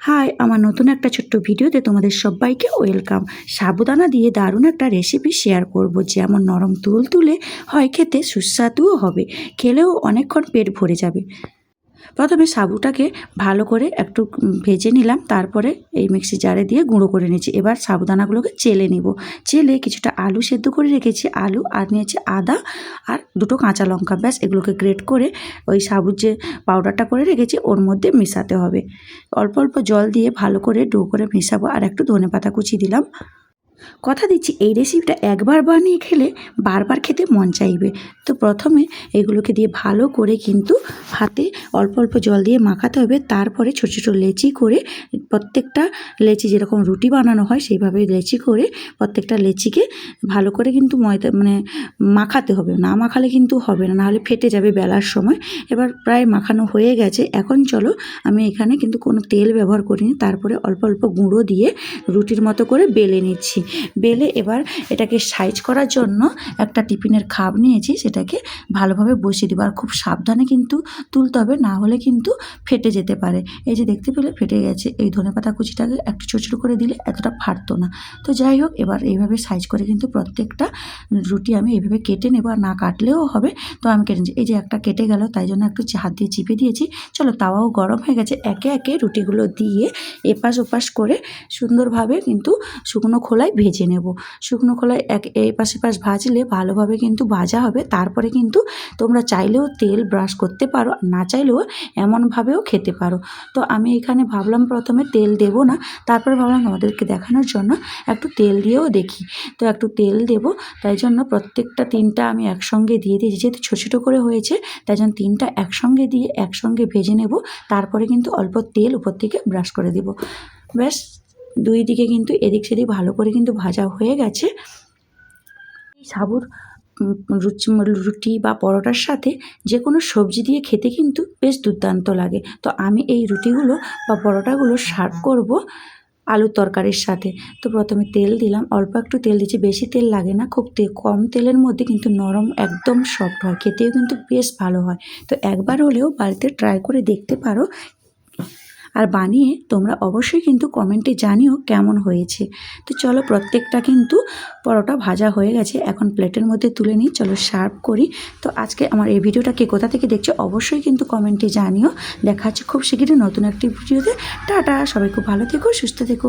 High, আমার নতুন একটা ছোট্ট ভিডিওতে তোমাদের সবাইকে ওয়েলকাম। সাবুদানা দিয়ে দারুণ একটা রেসিপি শেয়ার করব, যেমন নরম তুলতুলে হয়, খেতে সুস্বাদুও হবে, খেলেও অনেকক্ষণ পেট ভরে যাবে। প্রথমে সাবুটাকে ভালো করে একটু ভেজে নিলাম, তারপরে এই মিক্সি জারে দিয়ে গুঁড়ো করে নিয়েছি। এবার সাবুদানাগুলোকে চেলে নিব। চেলে কিছুটা আলু সেদ্ধ করে রেখেছি, আলু আর নিয়েছি আদা আর দুটো কাঁচা লঙ্কা, ব্যাস এগুলোকে গ্রেট করে ওই সাবুর যে পাউডারটা করে রেখেছি ওর মধ্যে মেশাতে হবে। অল্প অল্প জল দিয়ে ভালো করে ডো করে মেশাবো, আর একটু ধনেপাতা কুচি দিলাম। কথা দিচ্ছি, এই রেসিপিটা একবার বানিয়ে খেলে বারবার খেতে মন চাইবে। তো প্রথমে এগুলোকে দিয়ে ভালো করে কিন্তু হাতে অল্প অল্প জল দিয়ে মাখাতে হবে। তারপরে ছোটো ছোটো লেচি করে, প্রত্যেকটা লেচি যেরকম রুটি বানানো হয় সেইভাবে লেচি করে প্রত্যেকটা লেচিকে ভালো করে কিন্তু ময়দা মাখাতে হবে। না মাখালে কিন্তু হবে না, নাহলে ফেটে যাবে বেলার সময়। এবার প্রায় মাখানো হয়ে গেছে। এখন চলো, আমি এখানে কিন্তু কোনো তেল ব্যবহার করিনি। তারপরে অল্প অল্প গুঁড়ো দিয়ে রুটির মতো করে বেলে নিচ্ছি। বেলে এবার এটাকে সাইজ করার জন্য একটা টিফিনের খাপ নিয়েছি, সেটাকে ভালোভাবে বসিয়ে দেবো। আর খুব সাবধানে কিন্তু তুলতে হবে, না হলে কিন্তু ফেটে যেতে পারে। এই যে দেখতে পেলে ফেটে গেছে। এই ধনেপাতা কুচিটাকে একটু ছোটো ছোটো করে দিলে এতটা ফাটতো না। তো যাই হোক, এবার এইভাবে সাইজ করে কিন্তু প্রত্যেকটা রুটি আমি এইভাবে কেটে নেবো। আর না কাটলেও হবে, তো আমি কেটে নিচ্ছি। এই যে একটা কেটে গেল, তাই জন্য একটু হাত দিয়ে চিপে দিয়েছি। চলো, তাওয়াও গরম হয়ে গেছে। একে একে রুটিগুলো দিয়ে এপাশ ওপাশ করে সুন্দরভাবে কিন্তু শুকনো খোলায় ভেজে নেব। শুকনো খোলায় এপাশ এপাশ ভাজলে ভালোভাবে কিন্তু ভাজা হবে। তারপরে কিন্তু তোমরা চাইলেও তেল ব্রাশ করতে পারো, না চাইলেও এমনভাবেও খেতে পারো। তো আমি এখানে ভাবলাম প্রথমে তেল দেব না, তারপরে ভাবলাম আমাদেরকে দেখানোর জন্য একটু তেল দিয়েও দেখি। তো একটু তেল দেব, তাই জন্য প্রত্যেকটা তিনটা আমি একসঙ্গে দিয়ে দিয়েছি। যেহেতু ছোটো ছোটো করে হয়েছে, তাই জন্য তিনটা একসঙ্গে দিয়ে একসঙ্গে ভেজে নেব। তারপরে কিন্তু অল্প তেল উপর থেকে ব্রাশ করে দেব। ব্যাস, দুই দিকে কিন্তু এদিক সেদিক ভালো করে কিন্তু ভাজা হয়ে গেছে। এই সাবুর রুটি বা পরোটার সাথে যে কোনো সবজি দিয়ে খেতে কিন্তু বেশ দুর্দান্ত লাগে। তো আমি এই রুটিগুলো বা পরোটাগুলো সার্ভ করব আলুর তরকারির সাথে। তো প্রথমে তেল দিলাম, অল্প একটু তেল দিচ্ছি, বেশি তেল লাগে না। খুব কম তেলের মধ্যে কিন্তু নরম একদম সফট হয়, খেতেও কিন্তু বেশ ভালো হয়। তো একবার হলেও বাড়িতে ট্রাই করে দেখতে পারো। আর বানিয়ে তোমরা অবশ্যই কিন্তু কমেন্টে জানিও কেমন হয়েছে। তো চলো, প্রত্যেকটা কিন্তু পরোটা ভাজা হয়ে গেছে। এখন প্লেটের মধ্যে তুলে নিই, চলো সার্ভ করি। তো আজকে আমার এই ভিডিওটা কে কোথা থেকে দেখছো অবশ্যই কিন্তু কমেন্টে জানিও। দেখা হচ্ছে খুব শীঘ্রই নতুন একটি ভিডিওতে। টাটা, সবাই খুব ভালো থেকো, সুস্থ থেকো।